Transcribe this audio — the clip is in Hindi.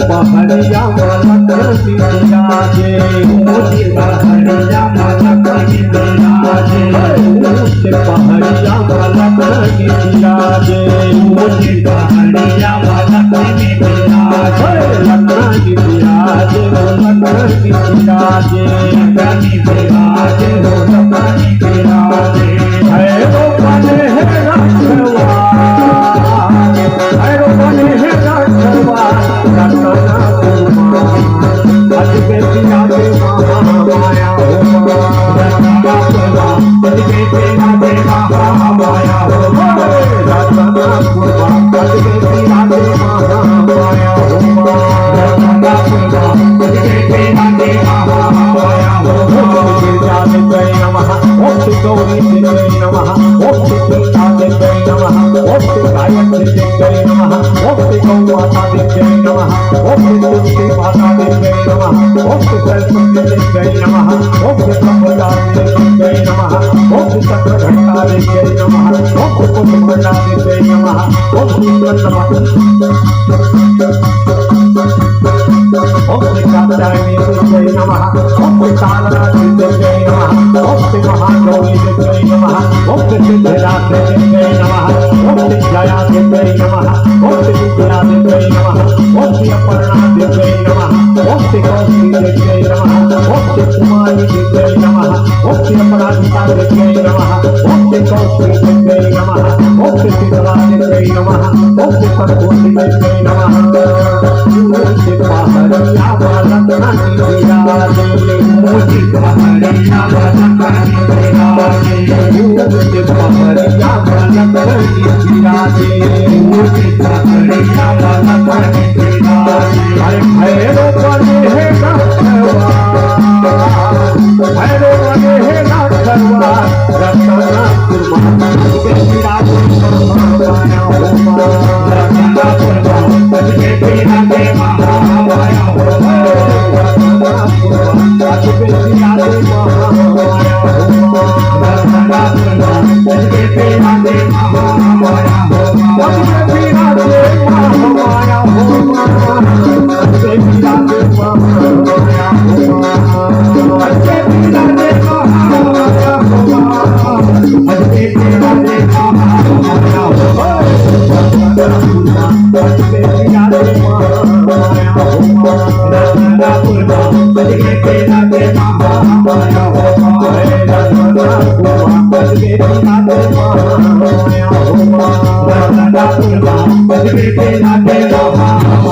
पहड़िया लक्ष्मी विराजे पहड़िया लक्ष्मी विराजे पहड़िया लक्ष्मी विराजे पहड़िया लक्ष्मी विराजे लक्ष्मी विराजे लक्ष्मी विराजे लक्ष्मी विराजे लक्ष्मी विराजे है वो बने है रखवा है वो बने है रखवा Maha देव्यै नमः ओम श्री गौ माता देव्यै नमः ओम श्री तुलसी माता देव्यै नमः ओम श्री सरस्वती देव्यै नमः ओम श्री ब्रह्मचारी देव्यै नमः ओम श्री चक्रघंटा देव्यै नमः ओम श्री कुंभघंटा देव्यै नमः ओम श्री ओम श्री कात्यायनी देव्यै नमः ओम श्री तारा देव्यै नमः ओम श्री महागौरी देव्यै नमः ओम श्री सिद्धिदात्री देव्यै नमः ओम श्री जया देव्यै नमः ओम श्री विद्या देव्यै नमः ओम श्री अपर्णा देव्यै नमः ओम श्री कौशली देव्यै नमः ओम श्री कुमारी देव्यै नमः ओम श्री अपराजिता देव्यै नमः ओम श्री कौशली देव्यै नमः ओम श्री शीतला देव्यै नमः ओम श्री सरस्वती देव्यै नमः मूर्ति पहरिया वरदानी विराजे मूर्ति पहरिया वरदानी विराजे मूर्ति पहरिया वरदानी विराजे मूर्ति पहरिया वरदानी विराजे अरे भैरव बने है नखरवा भैरव बने है नखरवा रतनापुर महाराज के विराजे महामाया होमा रतनापुर महाराज के विराजे महामाया होमा रतनापुर महाराज के विराजे महामाया होमा रतनापुर महाराज के विराजे महामाया होमा के विराजे महामाया होमा के विराजे महामाया होमा के विराजे महामाया होमा के विराजे महामाया होमा के विराजे महामाया होमा रतनापुर महाराज के विराजे महामाया होमा रतनापुर महाराज के विराजे महामाया होमा रतनापुर महाराज के विराजे महामाया